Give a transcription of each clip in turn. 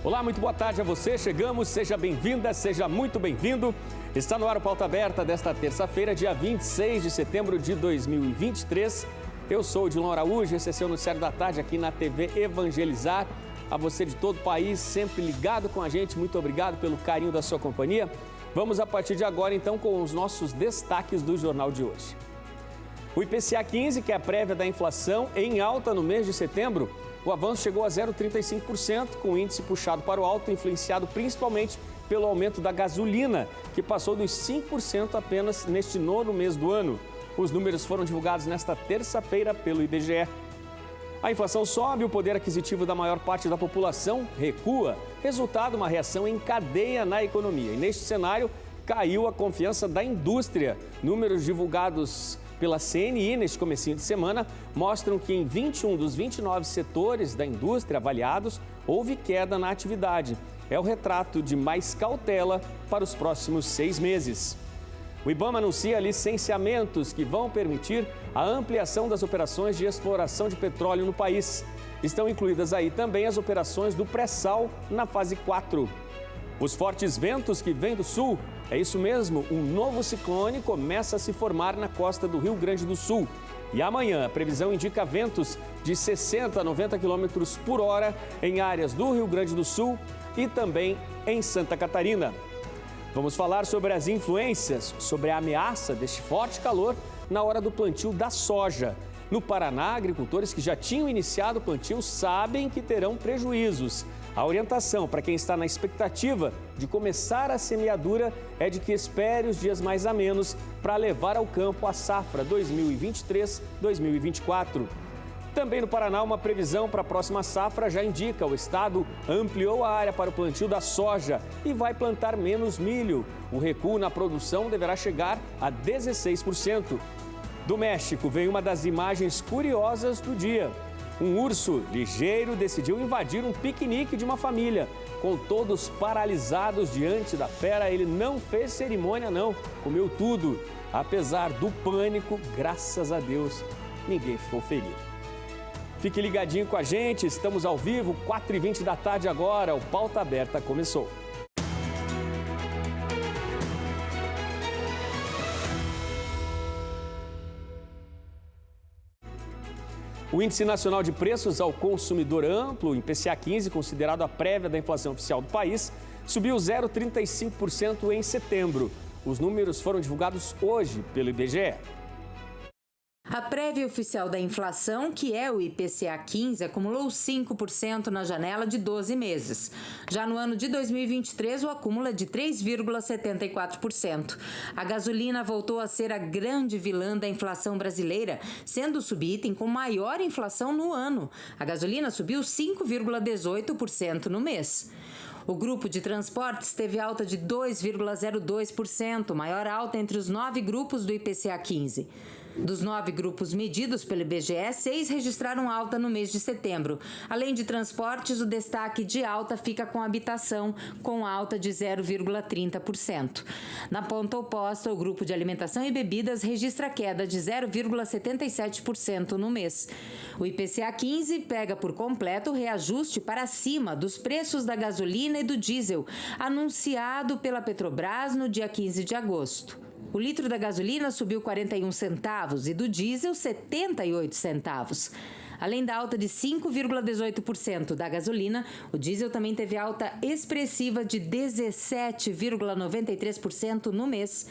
Olá, muito boa tarde a você. Chegamos, seja bem-vinda, seja muito bem-vindo. Está no ar o Pauta Aberta desta terça-feira, dia 26 de setembro de 2023. Eu sou o Dilon Araújo, esse é seu Noticiário da Tarde aqui na TV Evangelizar. A você de todo o país, sempre ligado com a gente, muito obrigado pelo carinho da sua companhia. Vamos a partir de agora então com os nossos destaques do jornal de hoje. O IPCA 15, que é a prévia da inflação, em alta no mês de setembro. O avanço chegou a 0,35%, com o índice puxado para o alto, influenciado principalmente pelo aumento da gasolina, que passou dos 5% apenas neste nono mês do ano. Os números foram divulgados nesta terça-feira pelo IBGE. A inflação sobe, o poder aquisitivo da maior parte da população recua, resultado uma reação em cadeia na economia. E neste cenário, caiu a confiança da indústria. Números divulgados pela CNI neste comecinho de semana mostram que em 21 dos 29 setores da indústria avaliados, houve queda na atividade. É o retrato de mais cautela para os próximos 6 meses. O IBAMA anuncia licenciamentos que vão permitir a ampliação das operações de exploração de petróleo no país. Estão incluídas aí também as operações do pré-sal na fase 4. Os fortes ventos que vêm do sul, é isso mesmo, um novo ciclone começa a se formar na costa do Rio Grande do Sul. E amanhã a previsão indica ventos de 60 a 90 km por hora em áreas do Rio Grande do Sul e também em Santa Catarina. Vamos falar sobre as influências, sobre a ameaça deste forte calor na hora do plantio da soja. No Paraná, agricultores que já tinham iniciado o plantio sabem que terão prejuízos. A orientação para quem está na expectativa de começar a semeadura é de que espere os dias mais amenos para levar ao campo a safra 2023-2024. Também no Paraná, uma previsão para a próxima safra já indica: o estado ampliou a área para o plantio da soja e vai plantar menos milho. O recuo na produção deverá chegar a 16%. Do México vem uma das imagens curiosas do dia. Um urso ligeiro decidiu invadir um piquenique de uma família. Com todos paralisados diante da fera, ele não fez cerimônia não, comeu tudo. Apesar do pânico, graças a Deus, ninguém ficou ferido. Fique ligadinho com a gente, estamos ao vivo, 4h20 da tarde agora, o Pauta Aberta começou. O Índice Nacional de Preços ao Consumidor Amplo, o IPCA 15, considerado a prévia da inflação oficial do país, subiu 0,35% em setembro. Os números foram divulgados hoje pelo IBGE. A prévia oficial da inflação, que é o IPCA 15, acumulou 5% na janela de 12 meses. Já no ano de 2023, o acúmulo é de 3,74%. A gasolina voltou a ser a grande vilã da inflação brasileira, sendo o subitem com maior inflação no ano. A gasolina subiu 5,18% no mês. O grupo de transportes teve alta de 2,02%, maior alta entre os 9 grupos do IPCA 15. Dos 9 grupos medidos pelo IBGE, 6 registraram alta no mês de setembro. Além de transportes, o destaque de alta fica com habitação, com alta de 0,30%. Na ponta oposta, o grupo de alimentação e bebidas registra queda de 0,77% no mês. O IPCA 15 pega por completo o reajuste para cima dos preços da gasolina e do diesel, anunciado pela Petrobras no dia 15 de agosto. O litro da gasolina subiu 41 centavos e do diesel 78 centavos. Além da alta de 5,18% da gasolina, o diesel também teve alta expressiva de 17,93% no mês.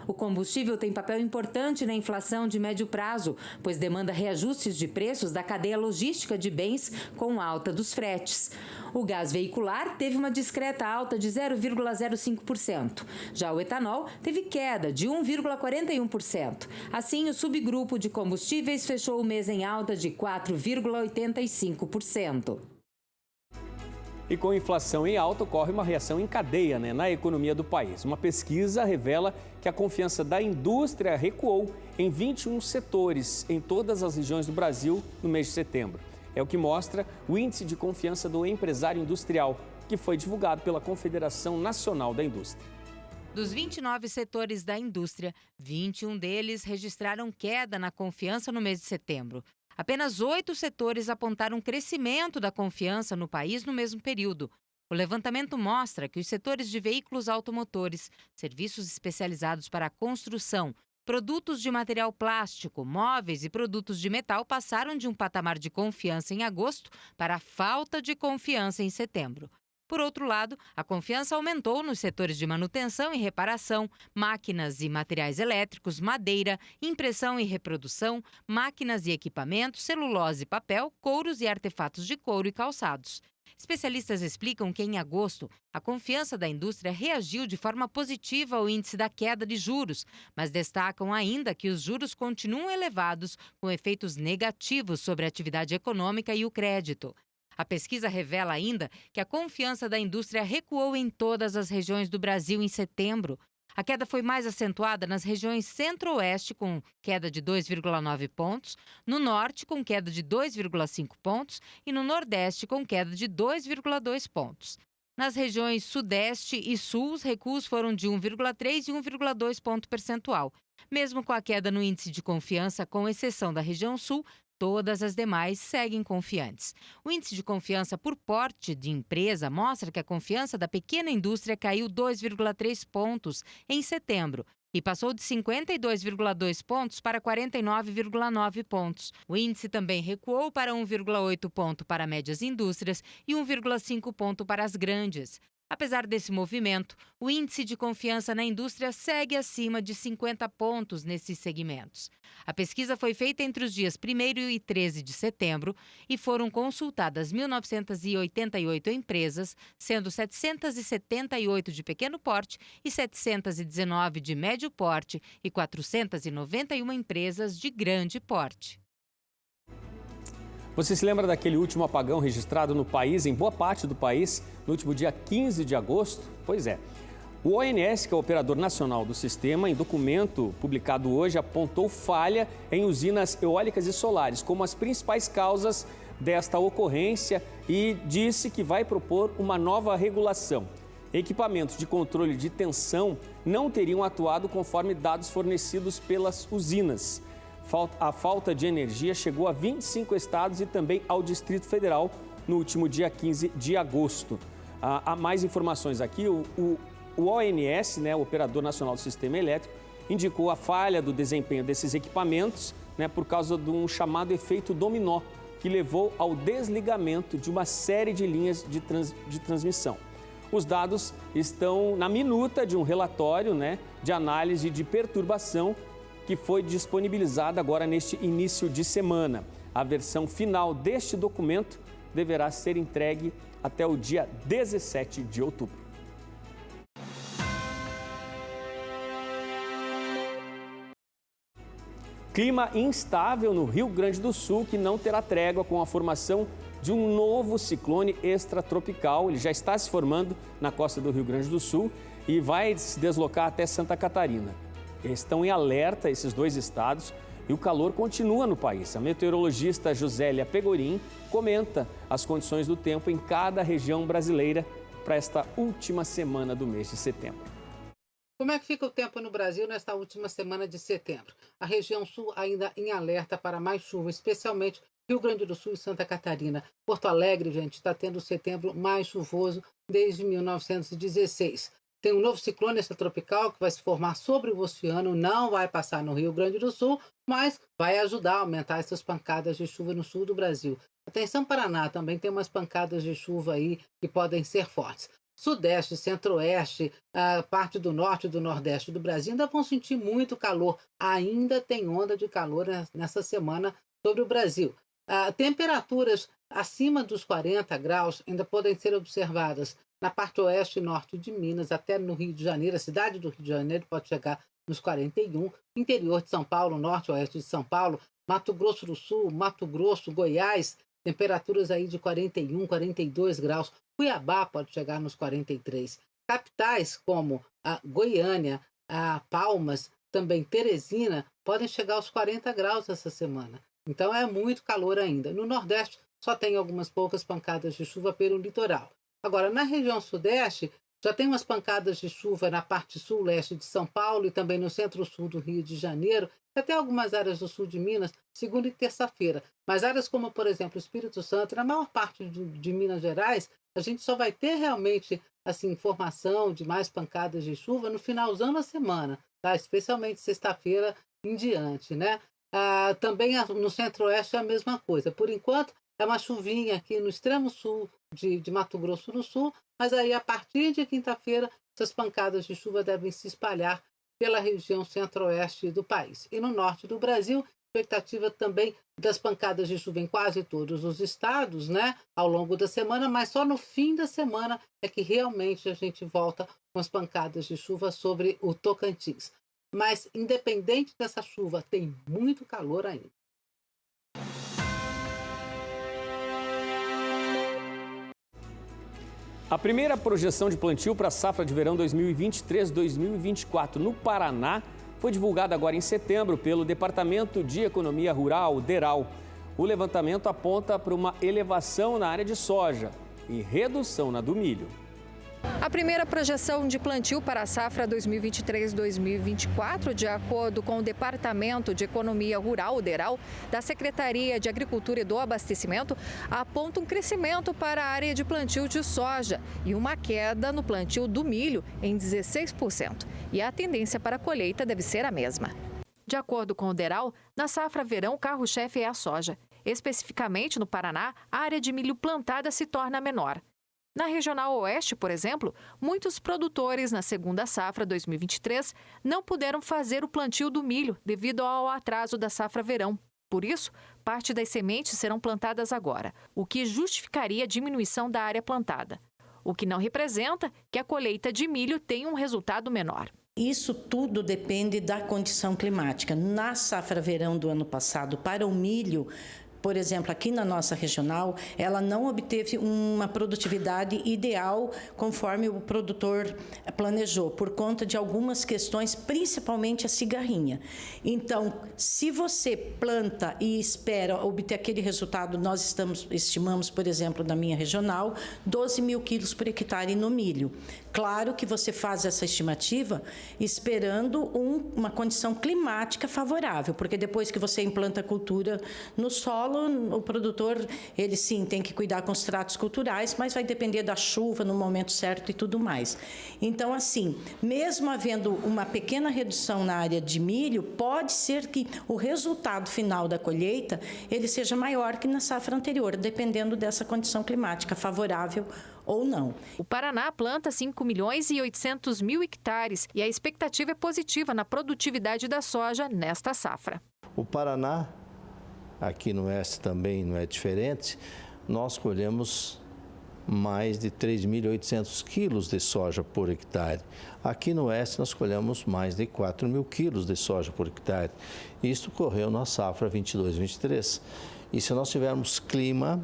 O combustível tem papel importante na inflação de médio prazo, pois demanda reajustes de preços da cadeia logística de bens com alta dos fretes. O gás veicular teve uma discreta alta de 0,05%. Já o etanol teve queda de 1,41%. Assim, o subgrupo de combustíveis fechou o mês em alta de 4,85%. E com inflação em alta, ocorre uma reação em cadeia na economia do país. Uma pesquisa revela que a confiança da indústria recuou em 21 setores em todas as regiões do Brasil no mês de setembro. É o que mostra o Índice de Confiança do Empresário Industrial, que foi divulgado pela Confederação Nacional da Indústria. Dos 29 setores da indústria, 21 deles registraram queda na confiança no mês de setembro. Apenas 8 setores apontaram crescimento da confiança no país no mesmo período. O levantamento mostra que os setores de veículos automotores, serviços especializados para a construção, produtos de material plástico, móveis e produtos de metal passaram de um patamar de confiança em agosto para a falta de confiança em setembro. Por outro lado, a confiança aumentou nos setores de manutenção e reparação, máquinas e materiais elétricos, madeira, impressão e reprodução, máquinas e equipamentos, celulose e papel, couros e artefatos de couro e calçados. Especialistas explicam que, em agosto, a confiança da indústria reagiu de forma positiva ao índice da queda de juros, mas destacam ainda que os juros continuam elevados, com efeitos negativos sobre a atividade econômica e o crédito. A pesquisa revela ainda que a confiança da indústria recuou em todas as regiões do Brasil em setembro. A queda foi mais acentuada nas regiões centro-oeste, com queda de 2,9 pontos, no norte, com queda de 2,5 pontos e no nordeste, com queda de 2,2 pontos. Nas regiões sudeste e sul, os recuos foram de 1,3 e 1,2 ponto percentual. Mesmo com a queda no índice de confiança, com exceção da região sul, todas as demais seguem confiantes. O índice de confiança por porte de empresa mostra que a confiança da pequena indústria caiu 2,3 pontos em setembro e passou de 52,2 pontos para 49,9 pontos. O índice também recuou para 1,8 ponto para médias indústrias e 1,5 ponto para as grandes. Apesar desse movimento, o índice de confiança na indústria segue acima de 50 pontos nesses segmentos. A pesquisa foi feita entre os dias 1º e 13 de setembro e foram consultadas 1.988 empresas, sendo 778 de pequeno porte e 719 de médio porte e 491 empresas de grande porte. Você se lembra daquele último apagão registrado no país, em boa parte do país, no último dia 15 de agosto? Pois é. O ONS, que é o operador nacional do sistema, em documento publicado hoje, apontou falha em usinas eólicas e solares como as principais causas desta ocorrência e disse que vai propor uma nova regulação. Equipamentos de controle de tensão não teriam atuado conforme dados fornecidos pelas usinas. A falta de energia chegou a 25 estados e também ao Distrito Federal no último dia 15 de agosto. Há mais informações aqui. O ONS, né, o Operador Nacional do Sistema Elétrico, indicou a falha do desempenho desses equipamentos, né, por causa de um chamado efeito dominó, que levou ao desligamento de uma série de linhas de transmissão. Os dados estão na minuta de um relatório, né, de análise de perturbação que foi disponibilizada agora neste início de semana. A versão final deste documento deverá ser entregue até o dia 17 de outubro. Clima instável no Rio Grande do Sul, que não terá trégua com a formação de um novo ciclone extratropical. Ele já está se formando na costa do Rio Grande do Sul e vai se deslocar até Santa Catarina. Estão em alerta esses dois estados e o calor continua no país. A meteorologista Josélia Pegorim comenta as condições do tempo em cada região brasileira para esta última semana do mês de setembro. Como é que fica o tempo no Brasil nesta última semana de setembro? A região sul ainda em alerta para mais chuva, especialmente Rio Grande do Sul e Santa Catarina. Porto Alegre, gente, está tendo o setembro mais chuvoso desde 1916. Tem um novo ciclone extratropical que vai se formar sobre o oceano, não vai passar no Rio Grande do Sul, mas vai ajudar a aumentar essas pancadas de chuva no sul do Brasil. Atenção, Paraná, também tem umas pancadas de chuva aí que podem ser fortes. Sudeste, centro-oeste, a parte do norte e do nordeste do Brasil ainda vão sentir muito calor. Ainda tem onda de calor nessa semana sobre o Brasil. Temperaturas acima dos 40 graus ainda podem ser observadas na parte oeste e norte de Minas, até no Rio de Janeiro. A cidade do Rio de Janeiro pode chegar nos 41, interior de São Paulo, norte e oeste de São Paulo, Mato Grosso do Sul, Mato Grosso, Goiás, temperaturas aí de 41, 42 graus. Cuiabá pode chegar nos 43. Capitais como a Goiânia, a Palmas, também Teresina, podem chegar aos 40 graus essa semana. Então é muito calor ainda. No Nordeste só tem algumas poucas pancadas de chuva pelo litoral. Agora, na região Sudeste, já tem umas pancadas de chuva na parte sul-leste de São Paulo e também no centro-sul do Rio de Janeiro, e até algumas áreas do sul de Minas, segunda e terça-feira. Mas áreas como, por exemplo, Espírito Santo, na maior parte de Minas Gerais, A gente só vai ter realmente assim, informação de mais pancadas de chuva no finalzão da semana, tá? Especialmente sexta-feira em diante, né? Também no centro-oeste é a mesma coisa. Por enquanto, é uma chuvinha aqui no extremo sul de Mato Grosso do Sul, mas aí a partir de quinta-feira, essas pancadas de chuva devem se espalhar pela região centro-oeste do país. E no norte do Brasil, expectativa também das pancadas de chuva em quase todos os estados, né, ao longo da semana, mas só no fim da semana é que realmente a gente volta com as pancadas de chuva sobre o Tocantins. Mas, independente dessa chuva, tem muito calor ainda. A primeira projeção de plantio para a safra de verão 2023-2024 no Paraná foi divulgada agora em setembro pelo Departamento de Economia Rural, DERAL. O levantamento aponta para uma elevação na área de soja e redução na do milho. A primeira projeção de plantio para a safra 2023-2024, de acordo com o Departamento de Economia Rural, o DERAL, da Secretaria de Agricultura e do Abastecimento, aponta um crescimento para a área de plantio de soja e uma queda no plantio do milho em 16%. E a tendência para a colheita deve ser a mesma. De acordo com o DERAL, na safra verão, o carro-chefe é a soja. Especificamente no Paraná, a área de milho plantada se torna menor. Na Regional Oeste, por exemplo, muitos produtores na segunda safra 2023 não puderam fazer o plantio do milho devido ao atraso da safra verão. Por isso, parte das sementes serão plantadas agora, o que justificaria a diminuição da área plantada. O que não representa que a colheita de milho tenha um resultado menor. Isso tudo depende da condição climática. Na safra verão do ano passado, para o milho, por exemplo, aqui na nossa regional, ela não obteve uma produtividade ideal conforme o produtor planejou, por conta de algumas questões, principalmente a cigarrinha. Então, se você planta e espera obter aquele resultado, nós estimamos, por exemplo, na minha regional, 12 mil quilos por hectare no milho. Claro que você faz essa estimativa esperando uma condição climática favorável, porque depois que você implanta a cultura no solo, o produtor, ele sim tem que cuidar com os tratos culturais, mas vai depender da chuva no momento certo e tudo mais. Então, assim, mesmo havendo uma pequena redução na área de milho, pode ser que o resultado final da colheita ele seja maior que na safra anterior, dependendo dessa condição climática favorável ou não. O Paraná planta 5.800.000 hectares e a expectativa é positiva na produtividade da soja nesta safra. O Paraná, aqui no oeste também não é diferente, nós colhemos mais de 3.800 quilos de soja por hectare. Aqui no oeste nós colhemos mais de 4 mil quilos de soja por hectare. Isto ocorreu na safra 22-23. E se nós tivermos clima,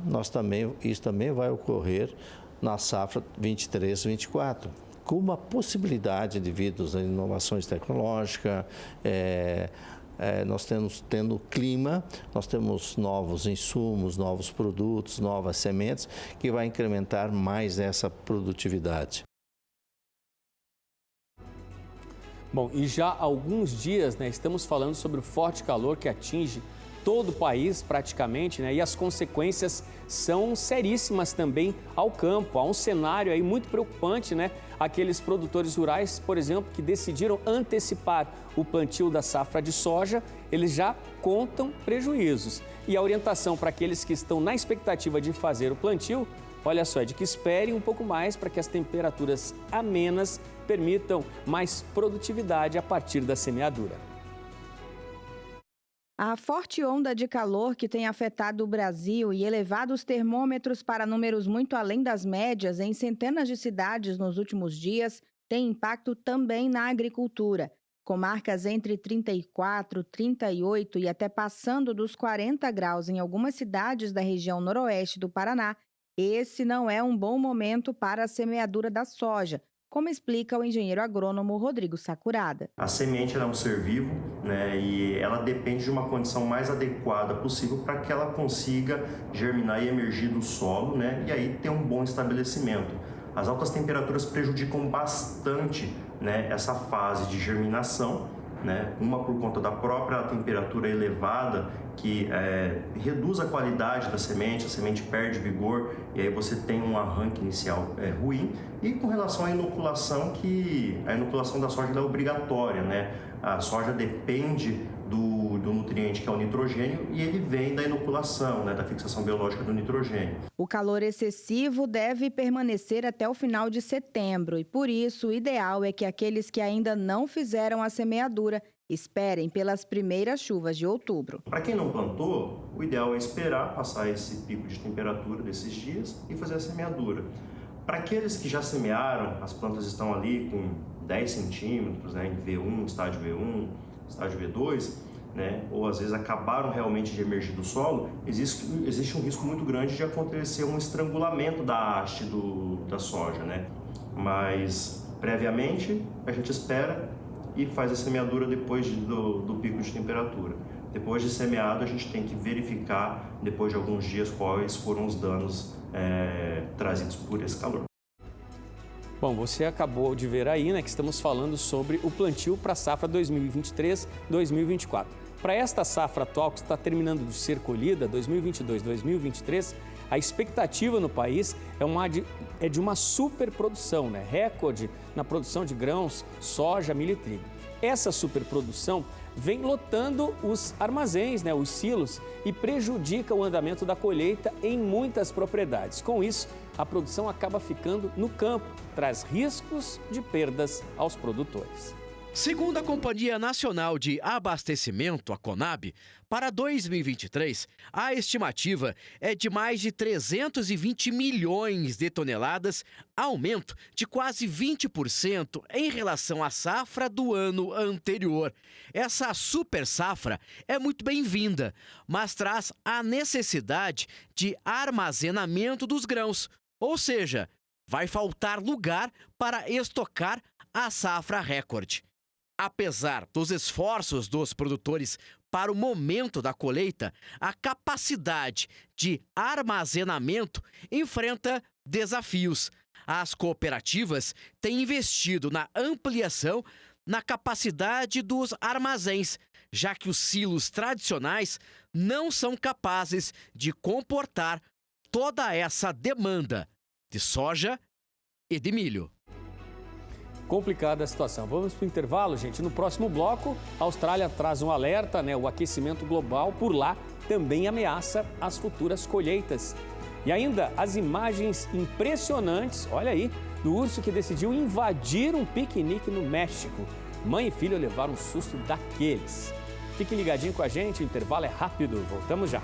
isso também vai ocorrer na safra 23-24. Com uma possibilidade devido às inovações tecnológicas, nós tendo clima, nós temos novos insumos, novos produtos, novas sementes, que vai incrementar mais essa produtividade. Bom, e já há alguns dias, estamos falando sobre o forte calor que atinge todo o país praticamente, e as consequências são seríssimas também ao campo. Há um cenário aí muito preocupante, Aqueles produtores rurais, por exemplo, que decidiram antecipar o plantio da safra de soja, eles já contam prejuízos. E a orientação para aqueles que estão na expectativa de fazer o plantio, olha só, é de que esperem um pouco mais para que as temperaturas amenas permitam mais produtividade a partir da semeadura. A forte onda de calor que tem afetado o Brasil e elevado os termômetros para números muito além das médias em centenas de cidades nos últimos dias tem impacto também na agricultura, com marcas entre 34, 38 e até passando dos 40 graus em algumas cidades da região noroeste do Paraná. Esse não é um bom momento para a semeadura da soja, como explica o engenheiro agrônomo Rodrigo Sakurada. A semente é um ser vivo, e ela depende de uma condição mais adequada possível para que ela consiga germinar e emergir do solo, e aí ter um bom estabelecimento. As altas temperaturas prejudicam bastante essa fase de germinação, né? Uma por conta da própria temperatura elevada, que reduz a qualidade da semente, a semente perde vigor e aí você tem um arranque inicial ruim. E com relação à inoculação, que a inoculação da soja é obrigatória, né? A soja depende do nutriente que é o nitrogênio e ele vem da inoculação, né, da fixação biológica do nitrogênio. O calor excessivo deve permanecer até o final de setembro e, por isso, o ideal é que aqueles que ainda não fizeram a semeadura esperem pelas primeiras chuvas de outubro. Para quem não plantou, o ideal é esperar passar esse pico de temperatura desses dias e fazer a semeadura. Para aqueles que já semearam, as plantas estão ali com 10 centímetros, né, em V1, estágio V1, estágio V2, né, ou às vezes acabaram realmente de emergir do solo, existe um risco muito grande de acontecer um estrangulamento da haste da soja, né? Mas previamente a gente espera e faz a semeadura depois do pico de temperatura. Depois de semeado, a gente tem que verificar, depois de alguns dias, quais foram os danos trazidos por esse calor. Bom, você acabou de ver aí, né, que estamos falando sobre o plantio para a safra 2023-2024. Para esta safra atual, que está terminando de ser colhida, 2022-2023, a expectativa no país é de uma superprodução, né? Recorde na produção de grãos, soja, milho e trigo. Essa superprodução vem lotando os armazéns, né, os silos, e prejudica o andamento da colheita em muitas propriedades. Com isso, a produção acaba ficando no campo, traz riscos de perdas aos produtores. Segundo a Companhia Nacional de Abastecimento, a Conab, para 2023, a estimativa é de mais de 320 milhões de toneladas, aumento de quase 20% em relação à safra do ano anterior. Essa super safra é muito bem-vinda, mas traz a necessidade de armazenamento dos grãos, ou seja, vai faltar lugar para estocar a safra recorde. Apesar dos esforços dos produtores para o momento da colheita, a capacidade de armazenamento enfrenta desafios. As cooperativas têm investido na ampliação na capacidade dos armazéns, já que os silos tradicionais não são capazes de comportar toda essa demanda de soja e de milho. Complicada a situação. Vamos para o intervalo, gente. No próximo bloco, a Austrália traz um alerta, né? O aquecimento global por lá também ameaça as futuras colheitas. E ainda as imagens impressionantes, olha aí, do urso que decidiu invadir um piquenique no México. Mãe e filho levaram um susto daqueles. Fique ligadinho com a gente, o intervalo é rápido. Voltamos já.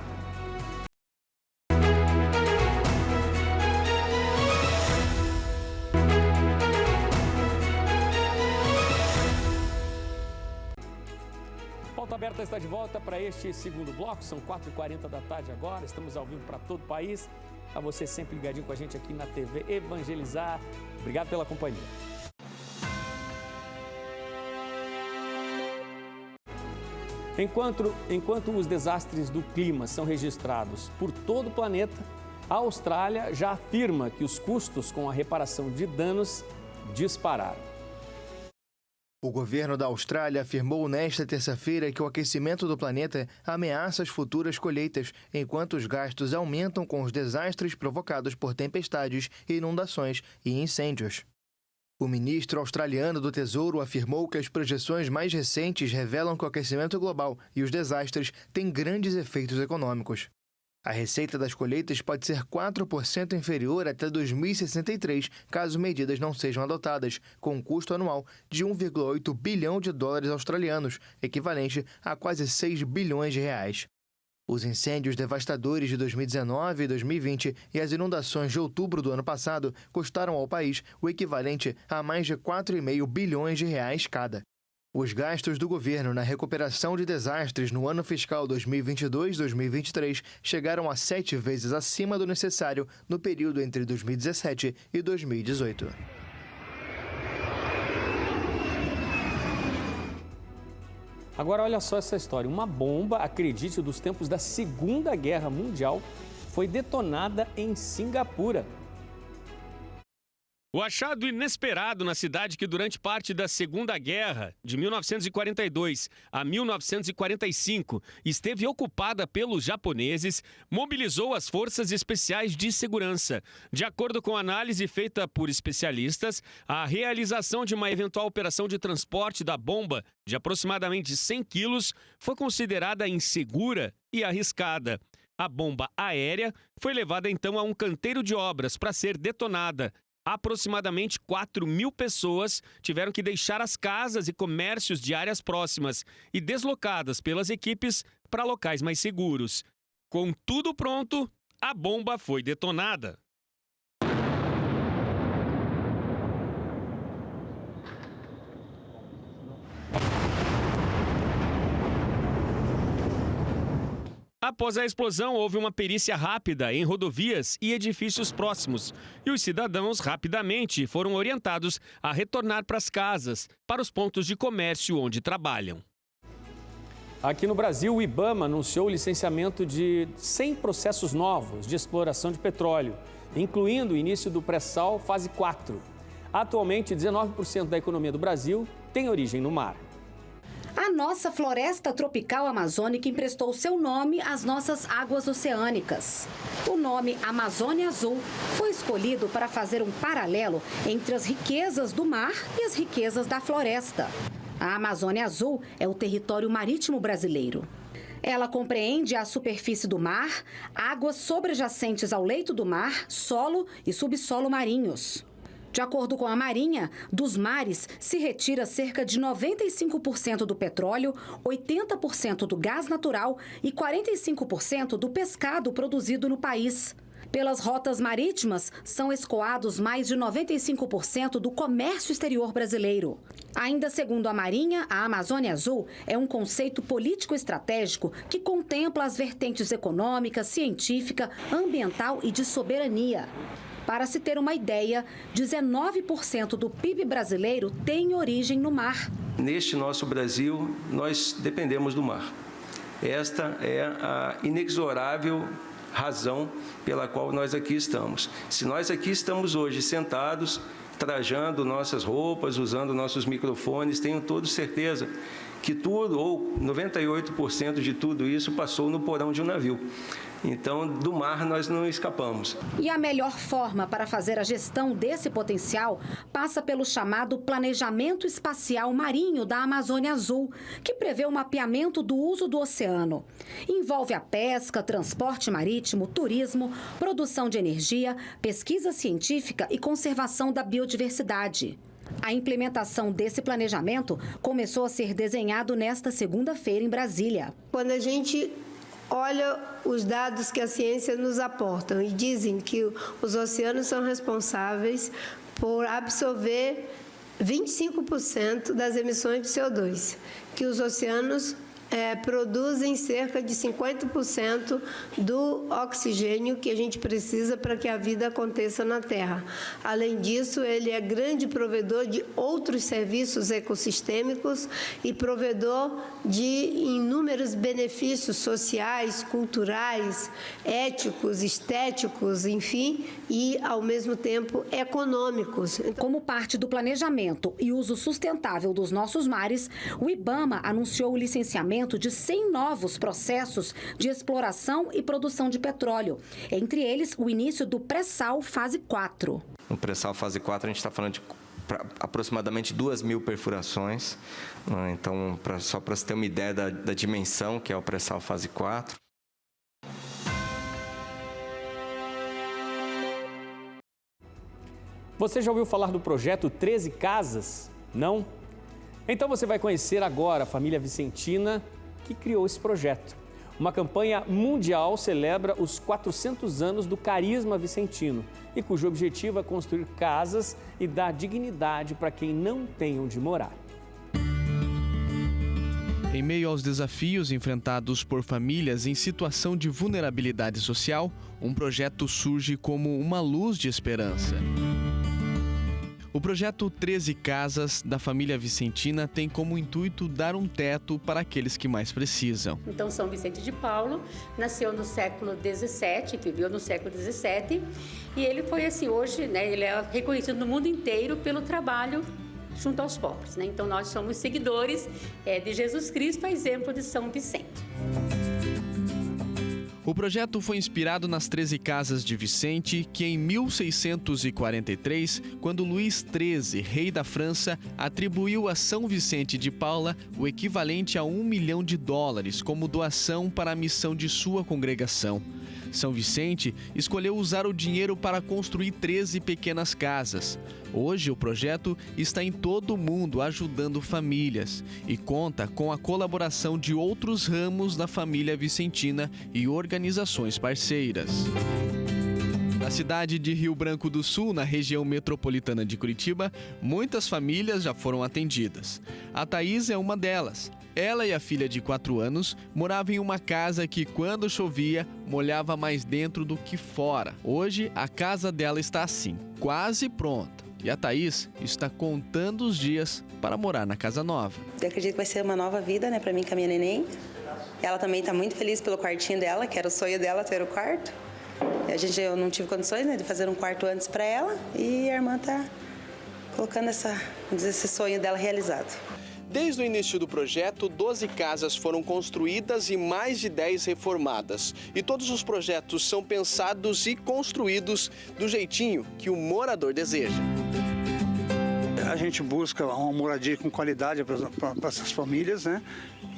Pauta Aberta está de volta para este segundo bloco, são 4h40 da tarde agora, estamos ao vivo para todo o país. A você sempre ligadinho com a gente aqui na TV Evangelizar. Obrigado pela companhia. Enquanto os desastres do clima são registrados por todo o planeta, a Austrália já afirma que os custos com a reparação de danos dispararam. O governo da Austrália afirmou nesta terça-feira que o aquecimento do planeta ameaça as futuras colheitas, enquanto os gastos aumentam com os desastres provocados por tempestades, inundações e incêndios. O ministro australiano do Tesouro afirmou que as projeções mais recentes revelam que o aquecimento global e os desastres têm grandes efeitos econômicos. A receita das colheitas pode ser 4% inferior até 2063, caso medidas não sejam adotadas, com um custo anual de 1,8 bilhão de dólares australianos, equivalente a quase 6 bilhões de reais. Os incêndios devastadores de 2019 e 2020 e as inundações de outubro do ano passado custaram ao país o equivalente a mais de 4,5 bilhões de reais cada. Os gastos do governo na recuperação de desastres no ano fiscal 2022-2023 chegaram a 7 vezes acima do necessário no período entre 2017 e 2018. Agora olha só essa história. Uma bomba, acredite, dos tempos da Segunda Guerra Mundial foi detonada em Singapura. O achado inesperado na cidade que durante parte da Segunda Guerra, de 1942 a 1945, esteve ocupada pelos japoneses, mobilizou as forças especiais de segurança. De acordo com análise feita por especialistas, a realização de uma eventual operação de transporte da bomba, de aproximadamente 100 quilos, foi considerada insegura e arriscada. A bomba aérea foi levada então a um canteiro de obras para ser detonada. Aproximadamente 4.000 pessoas tiveram que deixar as casas e comércios de áreas próximas e deslocadas pelas equipes para locais mais seguros. Com tudo pronto, a bomba foi detonada. Após a explosão, houve uma perícia rápida em rodovias e edifícios próximos. E os cidadãos rapidamente foram orientados a retornar para as casas, para os pontos de comércio onde trabalham. Aqui no Brasil, o IBAMA anunciou o licenciamento de 100 processos novos de exploração de petróleo, incluindo o início do pré-sal fase 4. Atualmente, 19% da economia do Brasil tem origem no mar. A nossa floresta tropical amazônica emprestou seu nome às nossas águas oceânicas. O nome Amazônia Azul foi escolhido para fazer um paralelo entre as riquezas do mar e as riquezas da floresta. A Amazônia Azul é o território marítimo brasileiro. Ela compreende a superfície do mar, águas sobrejacentes ao leito do mar, solo e subsolo marinhos. De acordo com a Marinha, dos mares se retira cerca de 95% do petróleo, 80% do gás natural e 45% do pescado produzido no país. Pelas rotas marítimas, são escoados mais de 95% do comércio exterior brasileiro. Ainda segundo a Marinha, a Amazônia Azul é um conceito político-estratégico que contempla as vertentes econômica, científica, ambiental e de soberania. Para se ter uma ideia, 19% do PIB brasileiro tem origem no mar. Neste nosso Brasil, nós dependemos do mar. Esta é a inexorável razão pela qual nós aqui estamos. Se nós aqui estamos hoje sentados, trajando nossas roupas, usando nossos microfones, tenho toda certeza que tudo, ou 98% de tudo isso, passou no porão de um navio. Então, do mar nós não escapamos. E a melhor forma para fazer a gestão desse potencial passa pelo chamado Planejamento Espacial Marinho da Amazônia Azul, que prevê o mapeamento do uso do oceano. Envolve a pesca, transporte marítimo, turismo, produção de energia, pesquisa científica e conservação da biodiversidade. A implementação desse planejamento começou a ser desenhado nesta segunda-feira em Brasília. Quando a gente olha os dados que a ciência nos aporta e dizem que os oceanos são responsáveis por absorver 25% das emissões de CO2, que os oceanos produzem cerca de 50% do oxigênio que a gente precisa para que a vida aconteça na Terra. Além disso, ele é grande provedor de outros serviços ecossistêmicos e provedor de inúmeros benefícios sociais, culturais, éticos, estéticos, enfim, e, ao mesmo tempo, econômicos. Como parte do planejamento e uso sustentável dos nossos mares, o IBAMA anunciou o licenciamento de 100 novos processos de exploração e produção de petróleo, entre eles o início do pré-sal fase 4. No pré-sal fase 4 a gente está falando de aproximadamente 2.000 perfurações, então só para você ter uma ideia da dimensão que é o pré-sal fase 4. Você já ouviu falar do projeto 13 Casas? Não? Então você vai conhecer agora a família vicentina que criou esse projeto. Uma campanha mundial celebra os 400 anos do carisma vicentino e cujo objetivo é construir casas e dar dignidade para quem não tem onde morar. Em meio aos desafios enfrentados por famílias em situação de vulnerabilidade social, um projeto surge como uma luz de esperança. O projeto 13 Casas da família Vicentina tem como intuito dar um teto para aqueles que mais precisam. Então, São Vicente de Paulo nasceu no século XVII, viveu no século XVII, e ele foi assim, hoje, né, ele é reconhecido no mundo inteiro pelo trabalho junto aos pobres, né? Então, nós somos seguidores de Jesus Cristo, a exemplo de São Vicente. O projeto foi inspirado nas 13 Casas de Vicente, que em 1643, quando Luís XIII, rei da França, atribuiu a São Vicente de Paula o equivalente a $1 milhão como doação para a missão de sua congregação. São Vicente escolheu usar o dinheiro para construir 13 pequenas casas. Hoje, o projeto está em todo o mundo ajudando famílias e conta com a colaboração de outros ramos da família vicentina e organizações parceiras. Na cidade de Rio Branco do Sul, na região metropolitana de Curitiba, muitas famílias já foram atendidas. A Thaís é uma delas. Ela e a filha de 4 anos moravam em uma casa que, quando chovia, molhava mais dentro do que fora. Hoje, a casa dela está assim, quase pronta. E a Thaís está contando os dias para morar na casa nova. Eu acredito que vai ser uma nova vida, né, para mim com a minha neném. Ela também está muito feliz pelo quartinho dela, que era o sonho dela ter o quarto. Eu não tive condições, né, de fazer um quarto antes para ela, e a irmã está colocando esse sonho dela realizado. Desde o início do projeto, 12 casas foram construídas e mais de 10 reformadas. E todos os projetos são pensados e construídos do jeitinho que o morador deseja. A gente busca uma moradia com qualidade para essas famílias, né?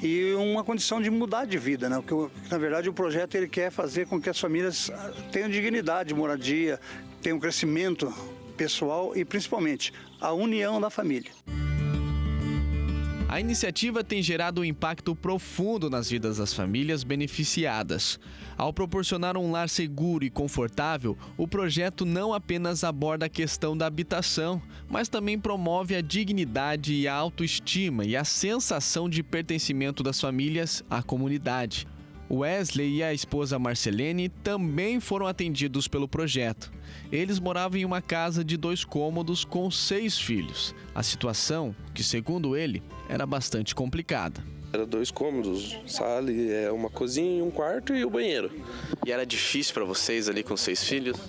E uma condição de mudar de vida, né? Porque, na verdade, o projeto ele quer fazer com que as famílias tenham dignidade de moradia, tenham crescimento pessoal e, principalmente, a união da família. A iniciativa tem gerado um impacto profundo nas vidas das famílias beneficiadas. Ao proporcionar um lar seguro e confortável, o projeto não apenas aborda a questão da habitação, mas também promove a dignidade e a autoestima e a sensação de pertencimento das famílias à comunidade. Wesley e a esposa Marcelene também foram atendidos pelo projeto. Eles moravam em uma casa de 2 cômodos com 6 filhos. A situação, que segundo ele, era bastante complicada. Era 2 cômodos, sala, uma cozinha, um quarto e o banheiro. E era difícil para vocês ali com 6 filhos?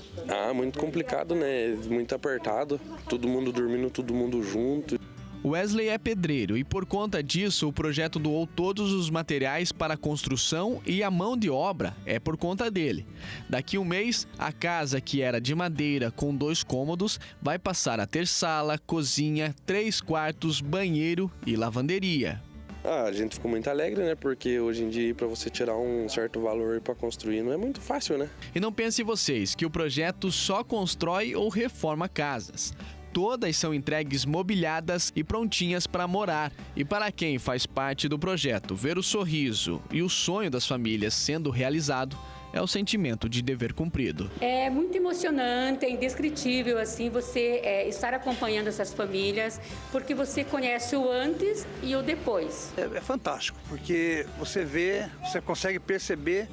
Muito complicado, né? Muito apertado, todo mundo dormindo, todo mundo junto. Wesley é pedreiro e, por conta disso, o projeto doou todos os materiais para a construção e a mão de obra é por conta dele. Daqui um mês, a casa, que era de madeira com 2 cômodos, vai passar a ter sala, cozinha, 3 quartos, banheiro e lavanderia. A gente ficou muito alegre, né? Porque hoje em dia, para você tirar um certo valor para construir, não é muito fácil, né? E não pensem vocês que o projeto só constrói ou reforma casas. Todas são entregues mobiliadas e prontinhas para morar. E para quem faz parte do projeto, ver o sorriso e o sonho das famílias sendo realizado é o sentimento de dever cumprido. É muito emocionante, é indescritível assim, você estar acompanhando essas famílias, porque você conhece o antes e o depois. É fantástico, porque você consegue perceber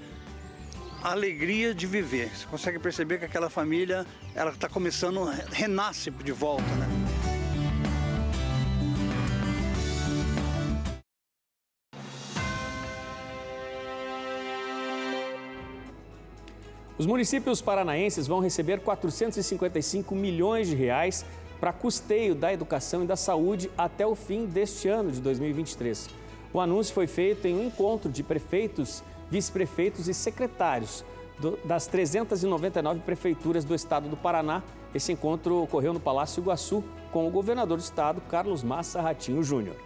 a alegria de viver. Você consegue perceber que aquela família, ela está começando, renasce de volta, né? Os municípios paranaenses vão receber R$ 455 milhões para custeio da educação e da saúde até o fim deste ano de 2023. O anúncio foi feito em um encontro de prefeitos, vice-prefeitos e secretários das 399 prefeituras do estado do Paraná. Esse encontro ocorreu no Palácio Iguaçu com o governador do estado, Carlos Massa Ratinho Júnior.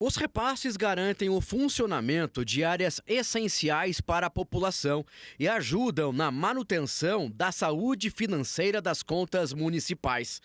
Os repasses garantem o funcionamento de áreas essenciais para a população e ajudam na manutenção da saúde financeira das contas municipais.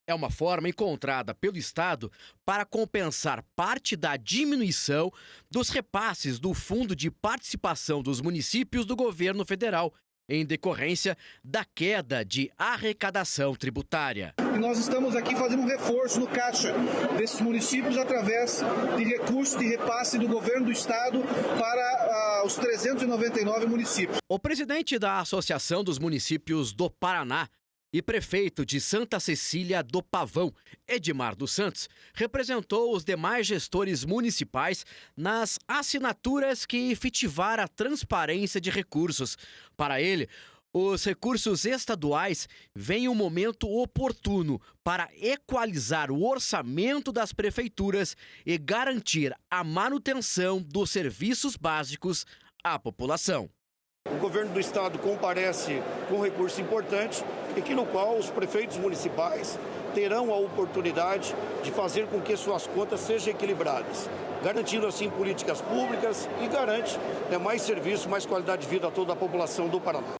É uma forma encontrada pelo Estado para compensar parte da diminuição dos repasses do Fundo de Participação dos Municípios do Governo Federal, em decorrência da queda de arrecadação tributária. E nós estamos aqui fazendo um reforço no caixa desses municípios através de recursos de repasse do governo do estado para os 399 municípios. O presidente da Associação dos Municípios do Paraná, E prefeito de Santa Cecília do Pavão, Edmar dos Santos, representou os demais gestores municipais nas assinaturas que efetivaram a transparência de recursos. Para ele, os recursos estaduais vêm um momento oportuno para equalizar o orçamento das prefeituras e garantir a manutenção dos serviços básicos à população. O governo do estado comparece com recursos importantes e no qual os prefeitos municipais terão a oportunidade de fazer com que suas contas sejam equilibradas, garantindo assim políticas públicas e garante mais serviço, mais qualidade de vida a toda a população do Paraná.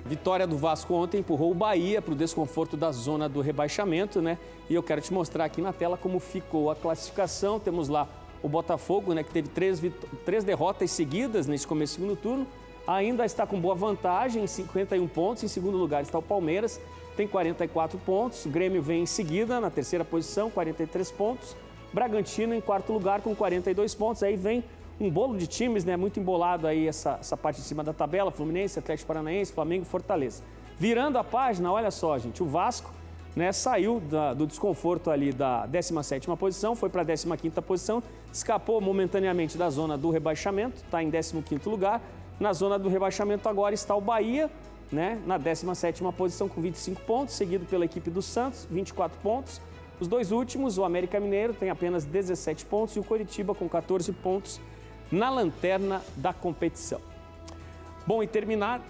Vitória do Vasco ontem empurrou o Bahia para o desconforto da zona do rebaixamento, né? E eu quero te mostrar aqui na tela como ficou a classificação. Temos lá o Botafogo, né, que teve três derrotas seguidas nesse começo do segundo turno. Ainda está com boa vantagem, 51 pontos. Em segundo lugar está o Palmeiras, tem 44 pontos. O Grêmio vem em seguida, na terceira posição, 43 pontos. Bragantino em quarto lugar com 42 pontos. Aí vem um bolo de times, né, muito embolado aí essa parte de cima da tabela. Fluminense, Atlético Paranaense, Flamengo e Fortaleza. Virando a página, olha só, gente, o Vasco, né, saiu do desconforto ali da 17ª posição, foi para a 15ª posição, escapou momentaneamente da zona do rebaixamento, está em 15º lugar. Na zona do rebaixamento agora está o Bahia, né, na 17ª posição com 25 pontos, seguido pela equipe do Santos, 24 pontos. Os dois últimos, o América Mineiro tem apenas 17 pontos e o Coritiba com 14 pontos na lanterna da competição. Bom, e terminar,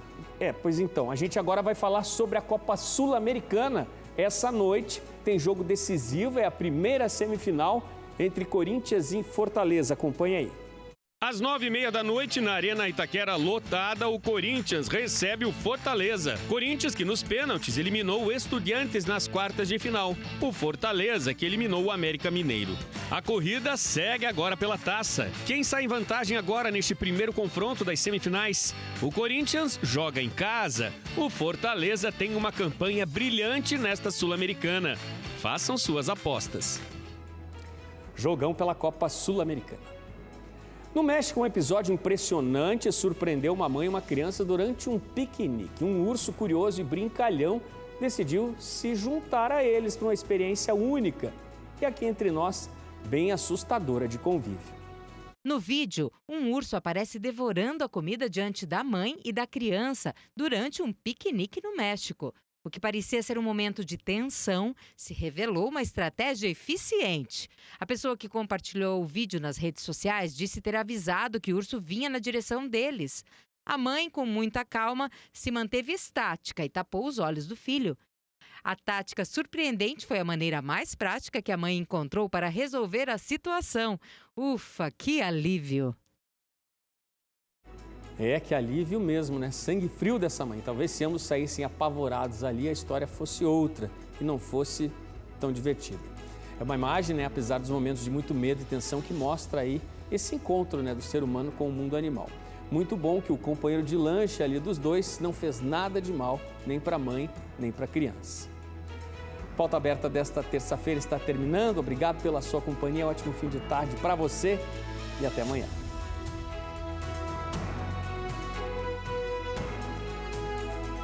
pois então, a gente agora vai falar sobre a Copa Sul-Americana. Essa noite tem jogo decisivo, é a primeira semifinal entre Corinthians e Fortaleza. Acompanhe aí. Às 9h30 da noite, na Arena Itaquera lotada, o Corinthians recebe o Fortaleza. Corinthians que nos pênaltis eliminou o Estudiantes nas quartas de final. O Fortaleza que eliminou o América Mineiro. A corrida segue agora pela taça. Quem sai em vantagem agora neste primeiro confronto das semifinais? O Corinthians joga em casa. O Fortaleza tem uma campanha brilhante nesta Sul-Americana. Façam suas apostas. Jogão pela Copa Sul-Americana. No México, um episódio impressionante surpreendeu uma mãe e uma criança durante um piquenique. Um urso curioso e brincalhão decidiu se juntar a eles para uma experiência única e aqui entre nós, bem assustadora de convívio. No vídeo, um urso aparece devorando a comida diante da mãe e da criança durante um piquenique no México. O que parecia ser um momento de tensão se revelou uma estratégia eficiente. A pessoa que compartilhou o vídeo nas redes sociais disse ter avisado que o urso vinha na direção deles. A mãe, com muita calma, se manteve estática e tapou os olhos do filho. A tática surpreendente foi a maneira mais prática que a mãe encontrou para resolver a situação. Ufa, que alívio! Que alívio mesmo, né? Sangue frio dessa mãe. Talvez se ambos saíssem apavorados ali, a história fosse outra e não fosse tão divertida. É uma imagem, né, apesar dos momentos de muito medo e tensão, que mostra aí esse encontro, né, do ser humano com o mundo animal. Muito bom que o companheiro de lanche ali dos dois não fez nada de mal, nem para a mãe, nem para a criança. Pauta Aberta desta terça-feira está terminando. Obrigado pela sua companhia. Ótimo fim de tarde para você e até amanhã.